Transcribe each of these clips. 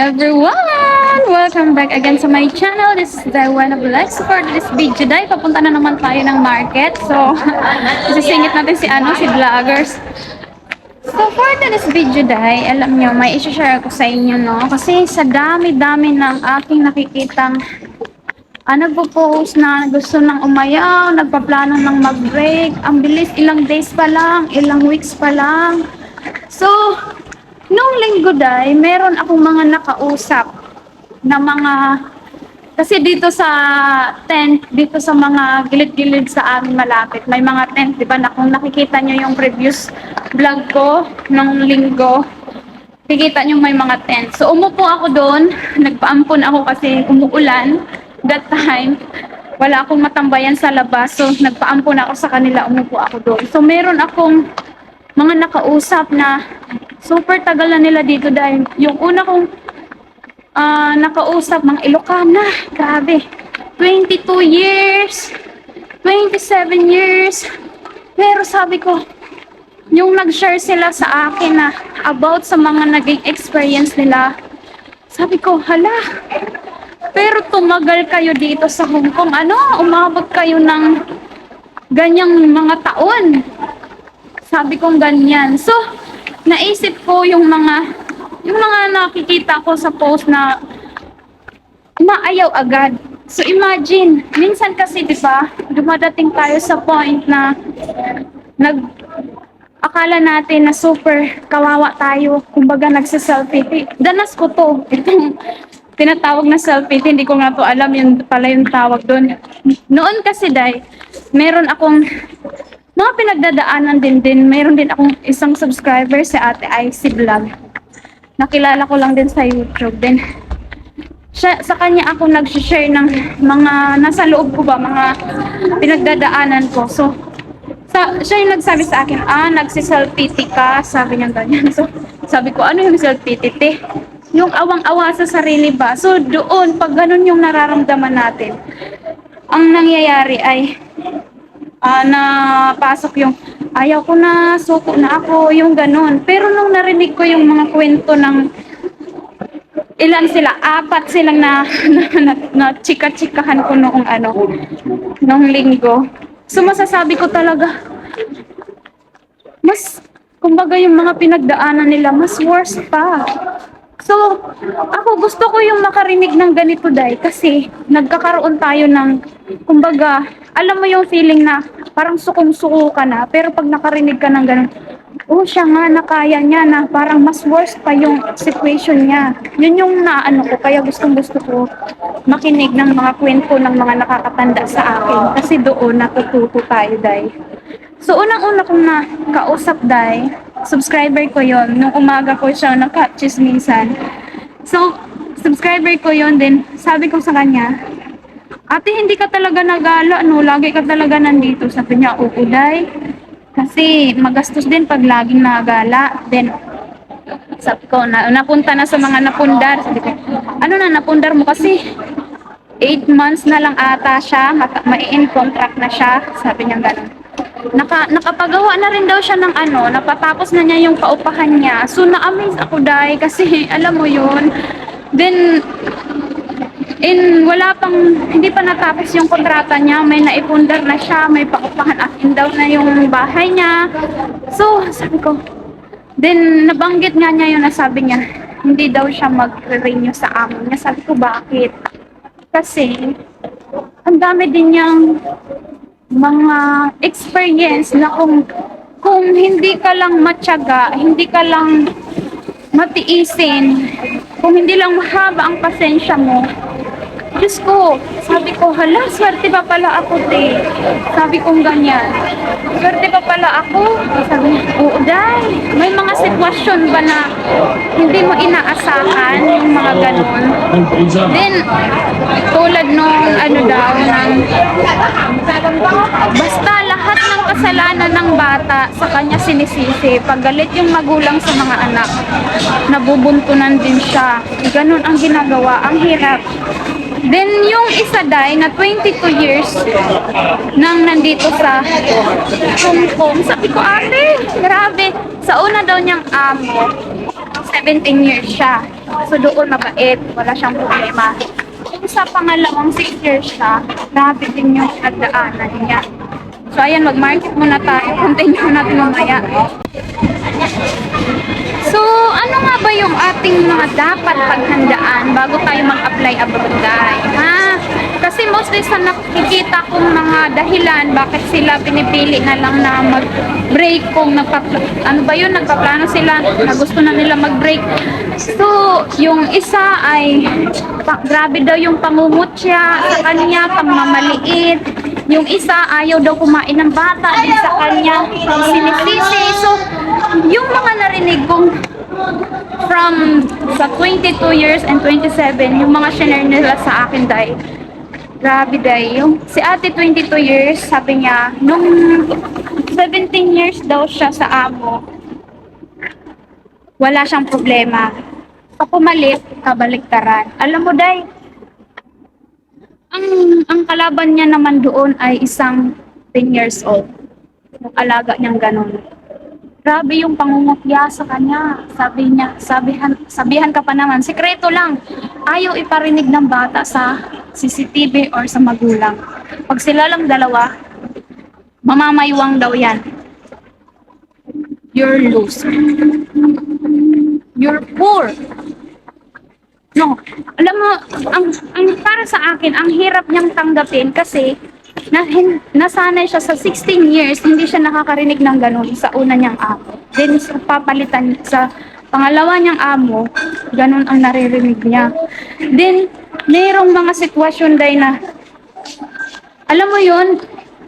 everyone! Welcome back again sa my channel. This is the one of Lex. For this video day, papunta na naman tayo ng market. So, isisingit natin si vloggers. So, for this video day, alam nyo, may isi-share ko sa inyo, no? Kasi sa dami-dami ng aking nakikitang nagpo-post na gusto nang umayaw, nagpaplano ng mag-break. Ang bilis, ilang days pa lang, ilang weeks pa lang. So, nung linggo day, meron akong mga nakausap na mga, kasi dito sa tent, dito sa mga gilid-gilid sa amin malapit, may mga tent, di ba, na kung nakikita nyo yung previous vlog ko nung linggo, nakikita nyo may mga tent. So, umupo ako doon, nagpaampon ako kasi umuulan, that time, wala akong matambayan sa labas, so nagpaampon ako sa kanila, umupo ako doon. So, meron akong mga nakausap na super tagal na nila dito dahil yung una kong nakausap, mga Ilocana, grabe, 22 years, 27 years, pero sabi ko, yung nag-share sila sa akin na about sa mga naging experience nila, sabi ko, hala, pero tumagal kayo dito sa Hong Kong, umabot kayo ng ganyang mga taon. Sabi kong ganyan. So, naisip ko yung mga nakikita ko sa post na umaayaw agad. So, imagine, minsan kasi, di ba, dumadating tayo sa point na akala natin na super kawawa tayo. Kumbaga, nagsiselfie. Danas ko to. Itong tinatawag na selfie, hindi ko nga to alam yun pala yung tawag doon. Noon kasi, meron akong mga pinagdadaanan din. Mayroon din akong isang subscriber si Ate Icy Vlog. Nakilala ko lang din sa YouTube. Then, sa kanya ako nag-share ng mga nasa loob ko ba, mga pinagdadaanan ko. So, siya yung nagsabi sa akin, nagsiself-pity ka, sabi niya ganyan. So, sabi ko, ano yung self-pity? Yung awang-awa sa sarili ba? So, doon, pag ganun yung nararamdaman natin, ang nangyayari ay napasok yung ayaw ko na, suko na ako, yung ganun. Pero nung narinig ko yung mga kwento ng ilan sila, 4 silang na chika-chikahan ko noong linggo. So masasabi ko talaga, kumbaga yung mga pinagdaanan nila, mas worse pa. So, ako gusto ko yung makarinig ng ganito kasi nagkakaroon tayo ng, kumbaga, alam mo yung feeling na parang sukong-suko ka na, pero pag nakarinig ka ng ganun, siya nga, nakaya niya na parang mas worse pa yung situation niya. Yun yung ko, kaya gustong-gusto ko makinig ng mga kwento ng mga nakakatanda sa akin, kasi doon natututo tayo, So, unang-una kong nakausap, subscriber ko yon. Nung umaga ko siya nakachismisan. So, subscriber ko yon din. Sabi ko sa kanya, ate, hindi ka talaga nagala, lagi ka talaga nandito. Sabi niya, oo, kasi magastos din pag laging nagala. Then, sabi ko, napunta na sa mga napundar. Sabi ko, napundar mo kasi 8 months na lang ata siya, mai-in contract na siya. Sabi niya gano'n. Nakapagawa na rin daw siya ng napatapos na niya yung paupahan niya. So, na-amaze ako kasi alam mo yun. Then, hindi pa natapos yung kontrata niya, may naipundar na siya, may paupahan, akin daw na yung bahay niya. So, sabi ko, then, nabanggit nga niya yun na sabi niya, hindi daw siya mag-renew sa amo niya. Sabi ko, bakit? Kasi, ang dami din niyang mga experience na kung hindi ka lang matyaga, hindi ka lang matiisin, kung hindi lang mahaba ang pasensya mo, Diyos ko, sabi ko, hala, swerte pa pala ako, Sabi kong ganyan. Swerte pa pala ako. Sabi, oo, may mga sitwasyon ba na hindi mo inaasahan, yung mga ganun. Then, tulad nung basta lahat ng kasalanan ng bata sa kanya sinisisi. Pag galit yung magulang sa mga anak, nabubuntunan din siya. Ganun ang ginagawa, ang hirap. Then, yung isa na 22 years nang nandito sa Hong Kong, sabi ko, ate, grabe. Sa una daw niyang amo, 17 years siya. So doon mabait, wala siyang problema. Kung sa pangalawang 6 years siya, grabe din yung nagdaanan niya. So ayan, mag-market muna tayo. Continue natin mamaya. So, ano nga ba yung ating mga dapat paghandaan bago tayo mag-apply abroad, guys? Ha? Kasi mostly sa nakikita kong mga dahilan bakit sila pinipili na lang na mag-break kung ano ba yun, nagpaplano sila na gusto na nila mag-break. So, yung isa ay grabe daw yung pangungutya sa kanya, pangmamaliit. Yung isa ayaw daw kumain ng bata din sa kanya, sinisisi. So, yung mga narinig kong from sa 22 years and 27, yung mga share nila sa akin dahil grabe dahil yung si ate 22 years, sabi niya nung 17 years daw siya sa amo, wala siyang problema. Pag pumalit, kabaliktaran. Alam mo dahil ang kalaban niya naman doon ay isang 10 years old. Yung alaga niyang ganun. Grabe yung pangungutya sa kanya. Sabi niya, sabihan ka pa naman. Sikreto lang. Ayaw iparinig ng bata sa CCTV or sa magulang. Pag sila lang dalawa, mamamaywang daw yan. You're loser. You're poor. No, alam mo, ang para sa akin, ang hirap niyang tanggapin kasi nasanay siya sa 16 years, hindi siya nakakarinig ng ganun sa una niyang amo. Then, sa papalitan sa pangalawa niyang amo, ganun ang naririnig niya. Then, mayroong mga sitwasyon dahil na, alam mo yun,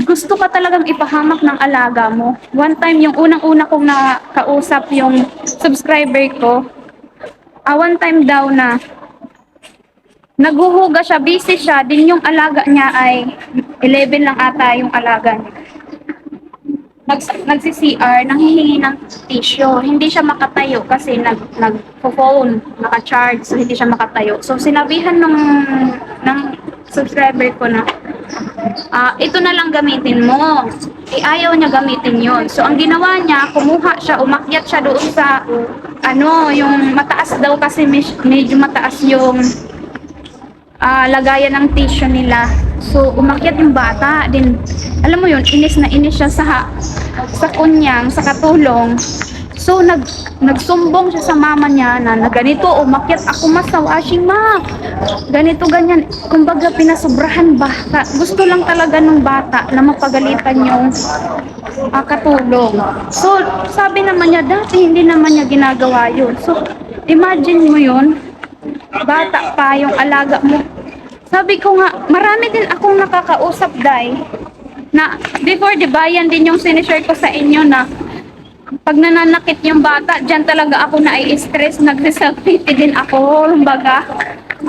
gusto ka talagang ipahamak ng alaga mo. One time, yung unang-una kong nakausap yung subscriber ko, one time daw na naghuhuga siya, busy siya, din yung alaga niya ay 11 lang ata yung alaga niya. Nagsi-CR, nanghihingi ng tissue. Hindi siya makatayo kasi nag-phone, naka-charge, so hindi siya makatayo. So sinabihan ng subscriber ko na, ito na lang gamitin mo. Ayaw niya gamitin yon. So ang ginawa niya, kumuha siya, umakyat siya doon sa, yung mataas daw kasi medyo mataas yung lagayan ng tissue nila. So, umakyat yung bata. Din, alam mo yun, inis na inis siya sa kunyang, sa katulong. So, nagsumbong siya sa mama niya na ganito, umakyat ako sa washing ma. Ganito, ganyan. Kumbaga, pinasobrahan bata. Gusto lang talaga ng bata na mapagalitan yung katulong. So, sabi naman niya, dati hindi naman niya ginagawa yun. So, imagine mo yun, bata pa yung alaga mo. Sabi ko nga, marami din akong nakakausap dai na before, di ba, yan din yung sinishare ko sa inyo na pag nananakit yung bata, dyan talaga ako na-i-stress, nagsiself-pity din ako, kumbaga.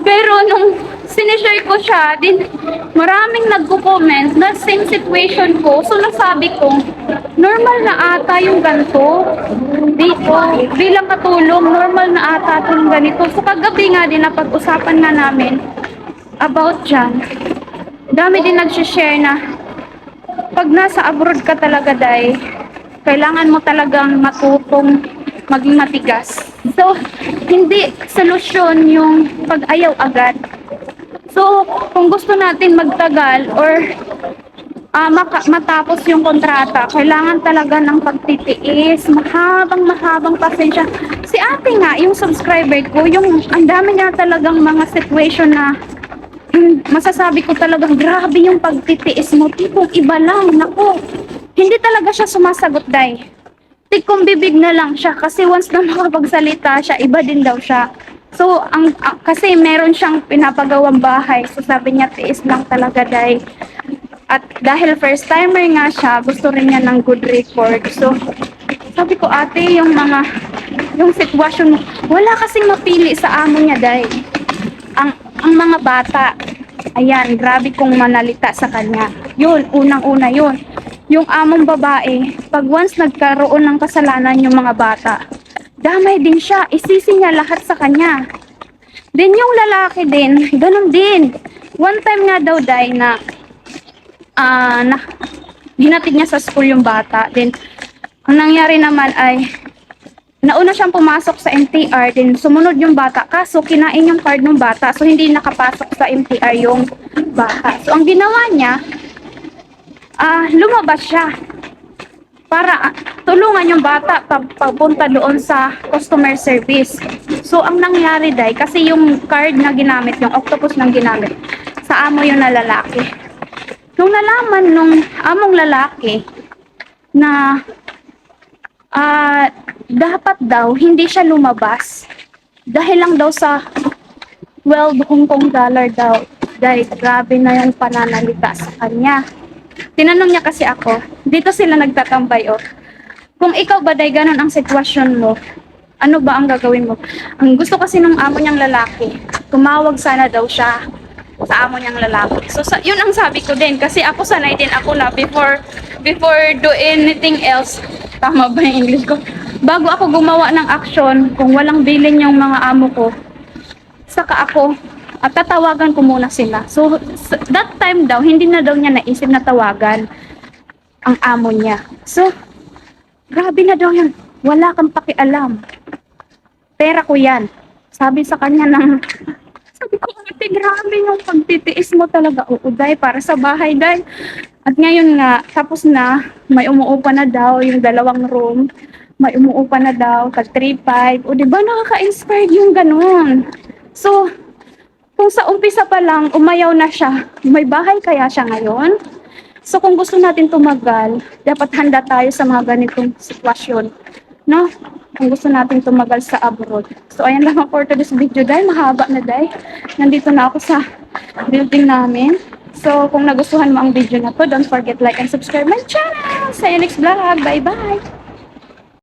Pero nung sinishare ko siya, din maraming nagko-comment na same situation ko. So nasabi ko, normal na ata yung ganito. Dito, bilang katulong, normal na ata itong ganito. So kagabi nga din na pag-usapan na namin about dyan. Dami din nag-share na pag nasa abroad ka talaga, dai, kailangan mo talagang matutong maging matigas. So, hindi solusyon yung pag-ayaw agad. So, kung gusto natin magtagal or matapos yung kontrata, kailangan talaga ng pagtitiis, mahabang pasensya. Si ate nga, yung subscriber ko, yung ang dami niya talagang mga situation na masasabi ko talagang grabe yung pagtitiis mo. Tipong iba lang, naku. Hindi talaga siya sumasagot, dai. Tikong bibig na lang siya kasi once na makapagsalita siya, iba din daw siya. So, kasi meron siyang pinapagawang bahay. So, sabi niya, tiis lang talaga, dai. At dahil first timer nga siya, gusto rin niya ng good record. So, sabi ko, ate, yung sitwasyon mo, wala kasing mapili sa amo niya, dai. Ang mga bata, ayan, grabe kong manalita sa kanya. Yun, unang-una yun. Yung among babae, pag once nagkaroon ng kasalanan yung mga bata, damay din siya, isisi niya lahat sa kanya. Then yung lalaki din, ganun din. One time nga daw, dai, na hinatid niya sa school yung bata. Then, ang nangyari naman ay, nauna siyang pumasok sa MTR, din sumunod yung bata, kaso kinain yung card ng bata, so hindi nakapasok sa MTR yung bata. So ang ginawa niya, lumabas siya para tulungan yung bata papunta doon sa customer service. So ang nangyari day, kasi yung card na ginamit, yung octopus nang ginamit, sa amo yung na lalaki. Nung nalaman nung among lalaki na dapat daw hindi siya lumabas dahil lang daw sa 12 Hong Kong dollar daw. Dahil grabe na yung pananalita sa kanya. Tinanong niya kasi ako, dito sila nagtatambay, oh. Kung ikaw ba day ganun ang sitwasyon mo, ano ba ang gagawin mo? Ang gusto kasi ng amo niyang lalaki, tumawag sana daw siya sa amo niyang lalaki. So yun ang sabi ko din, kasi ako sanay din ako na before do anything else, tama ba yung English ko? Bago ako gumawa ng action, kung walang bilin yung mga amo ko, saka ako at tatawagan ko muna sila. So that time daw, hindi na daw niya naisip na tawagan ang amo niya. So grabe na daw yun. Wala kang pakialam. Pera ko yan. Sabi sa kanya ng, sabi ko, ate, grabe yung pagtitiis mo talaga. Oo, day, para sa bahay, day. At ngayon nga, tapos na, may umuupa na daw yung 2 room. May umuupa na daw, tag 3-5. O, diba, nakaka-inspired yung ganun. So, kung sa umpisa pa lang, umayaw na siya, may bahay kaya siya ngayon? So kung gusto natin tumagal, dapat handa tayo sa mga ganitong sitwasyon, no? Kung gusto natin tumagal sa abroad. So ayan lang for today's video, dahil mahaba na dahil. Nandito na ako sa building namin. So kung nagustuhan mo ang video na to, don't forget like and subscribe my channel. Sa next vlog. Bye bye!